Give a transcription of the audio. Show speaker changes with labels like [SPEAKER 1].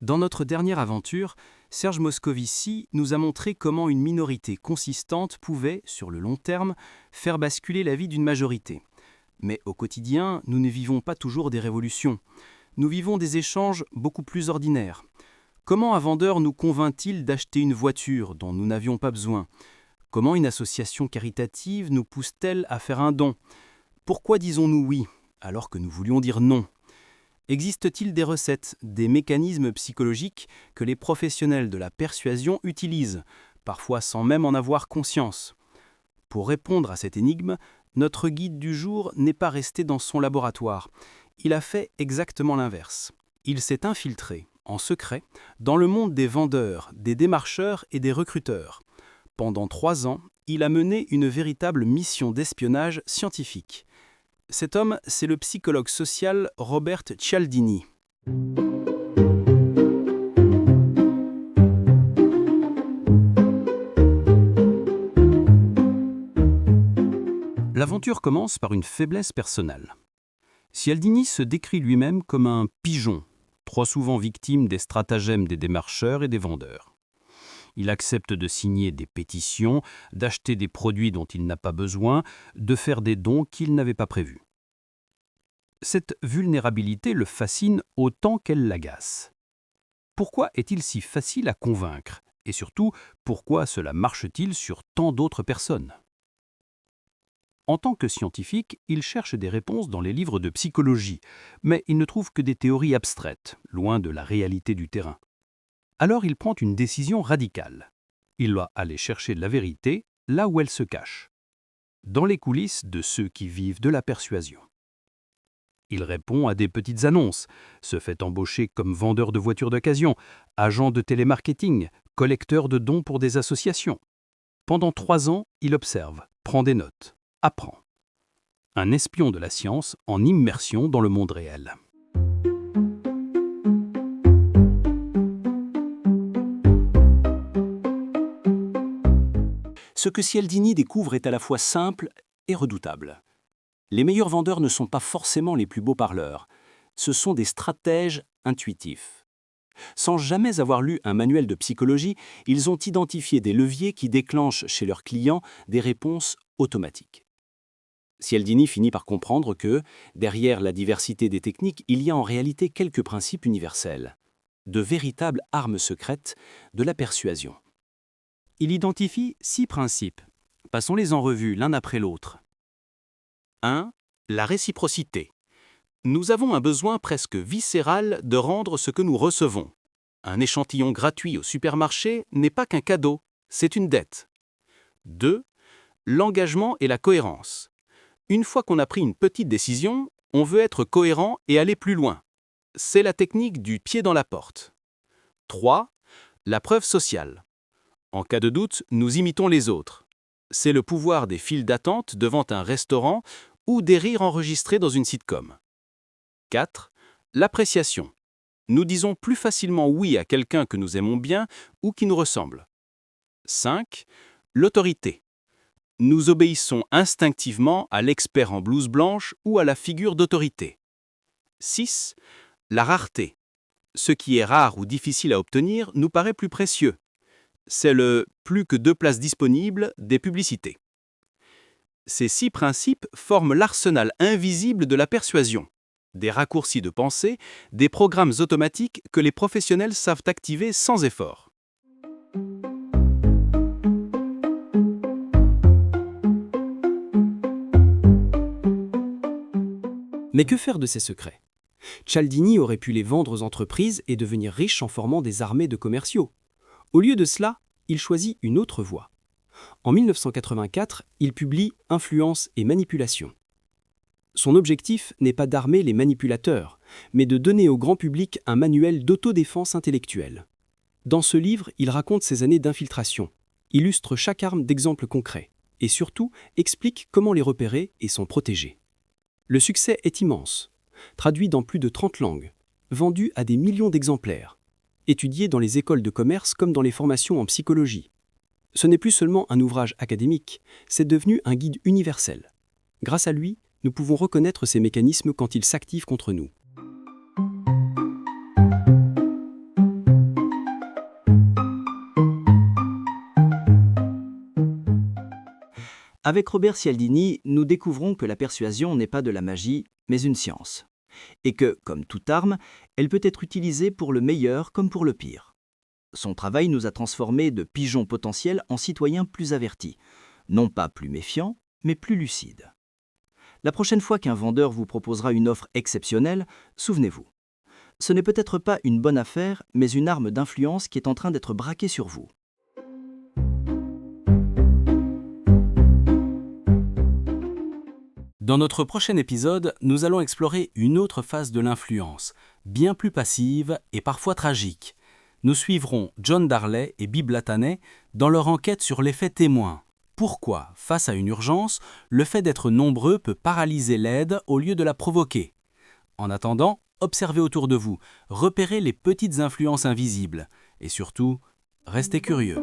[SPEAKER 1] Dans notre dernière aventure, Serge Moscovici nous a montré comment une minorité consistante pouvait, sur le long terme, faire basculer la vie d'une majorité. Mais au quotidien, nous ne vivons pas toujours des révolutions. Nous vivons des échanges beaucoup plus ordinaires. Comment un vendeur nous convainc-il d'acheter une voiture dont nous n'avions pas besoin ? Comment une association caritative nous pousse-t-elle à faire un don ? Pourquoi disons-nous oui, alors que nous voulions dire non ? Existe-t-il des recettes, des mécanismes psychologiques que les professionnels de la persuasion utilisent, parfois sans même en avoir conscience ? Pour répondre à cette énigme, notre guide du jour n'est pas resté dans son laboratoire. Il a fait exactement l'inverse. Il s'est infiltré, en secret, dans le monde des vendeurs, des démarcheurs et des recruteurs. Pendant 3 ans, il a mené une véritable mission d'espionnage scientifique. Cet homme, c'est le psychologue social Robert Cialdini. L'aventure commence par une faiblesse personnelle. Cialdini se décrit lui-même comme un pigeon, trop souvent victime des stratagèmes des démarcheurs et des vendeurs. Il accepte de signer des pétitions, d'acheter des produits dont il n'a pas besoin, de faire des dons qu'il n'avait pas prévus. Cette vulnérabilité le fascine autant qu'elle l'agace. Pourquoi est-il si facile à convaincre ? Et surtout, pourquoi cela marche-t-il sur tant d'autres personnes ? En tant que scientifique, il cherche des réponses dans les livres de psychologie, mais il ne trouve que des théories abstraites, loin de la réalité du terrain. Alors il prend une décision radicale. Il doit aller chercher la vérité là où elle se cache, dans les coulisses de ceux qui vivent de la persuasion. Il répond à des petites annonces, se fait embaucher comme vendeur de voitures d'occasion, agent de télémarketing, collecteur de dons pour des associations. Pendant 3 ans, il observe, prend des notes, apprend. Un espion de la science en immersion dans le monde réel.
[SPEAKER 2] Ce que Cialdini découvre est à la fois simple et redoutable. Les meilleurs vendeurs ne sont pas forcément les plus beaux parleurs. Ce sont des stratèges intuitifs. Sans jamais avoir lu un manuel de psychologie, ils ont identifié des leviers qui déclenchent chez leurs clients des réponses automatiques. Cialdini finit par comprendre que, derrière la diversité des techniques, il y a en réalité quelques principes universels, de véritables armes secrètes de la persuasion.
[SPEAKER 1] Il identifie 6 principes. Passons-les en revue l'un après l'autre. 1. La réciprocité. Nous avons un besoin presque viscéral de rendre ce que nous recevons. Un échantillon gratuit au supermarché n'est pas qu'un cadeau, c'est une dette. 2. L'engagement et la cohérence. Une fois qu'on a pris une petite décision, on veut être cohérent et aller plus loin. C'est la technique du pied dans la porte. 3. La preuve sociale. En cas de doute, nous imitons les autres. C'est le pouvoir des files d'attente devant un restaurant ou des rires enregistrés dans une sitcom. 4. L'appréciation. Nous disons plus facilement oui à quelqu'un que nous aimons bien ou qui nous ressemble. 5. L'autorité. Nous obéissons instinctivement à l'expert en blouse blanche ou à la figure d'autorité. 6. La rareté. Ce qui est rare ou difficile à obtenir nous paraît plus précieux. C'est le « plus que 2 places disponibles » des publicités. Ces 6 principes forment l'arsenal invisible de la persuasion. Des raccourcis de pensée, des programmes automatiques que les professionnels savent activer sans effort.
[SPEAKER 2] Mais que faire de ces secrets ? Cialdini aurait pu les vendre aux entreprises et devenir riche en formant des armées de commerciaux. Au lieu de cela, il choisit une autre voie. En 1984, il publie « Influence et manipulation ». Son objectif n'est pas d'armer les manipulateurs, mais de donner au grand public un manuel d'autodéfense intellectuelle. Dans ce livre, il raconte ses années d'infiltration, illustre chaque arme d'exemples concrets, et surtout explique comment les repérer et s'en protéger. Le succès est immense, traduit dans plus de 30 langues, vendu à des millions d'exemplaires, étudié dans les écoles de commerce comme dans les formations en psychologie. Ce n'est plus seulement un ouvrage académique, c'est devenu un guide universel. Grâce à lui, nous pouvons reconnaître ces mécanismes quand ils s'activent contre nous.
[SPEAKER 3] Avec Robert Cialdini, nous découvrons que la persuasion n'est pas de la magie, mais une science. Et que, comme toute arme, elle peut être utilisée pour le meilleur comme pour le pire. Son travail nous a transformés de pigeons potentiels en citoyens plus avertis, non pas plus méfiants, mais plus lucides. La prochaine fois qu'un vendeur vous proposera une offre exceptionnelle, souvenez-vous. Ce n'est peut-être pas une bonne affaire, mais une arme d'influence qui est en train d'être braquée sur vous.
[SPEAKER 1] Dans notre prochain épisode, nous allons explorer une autre phase de l'influence, bien plus passive et parfois tragique. Nous suivrons John Darley et Bill Blattaney dans leur enquête sur l'effet témoin. Pourquoi, face à une urgence, le fait d'être nombreux peut paralyser l'aide au lieu de la provoquer? En attendant, observez autour de vous, repérez les petites influences invisibles et surtout, restez curieux.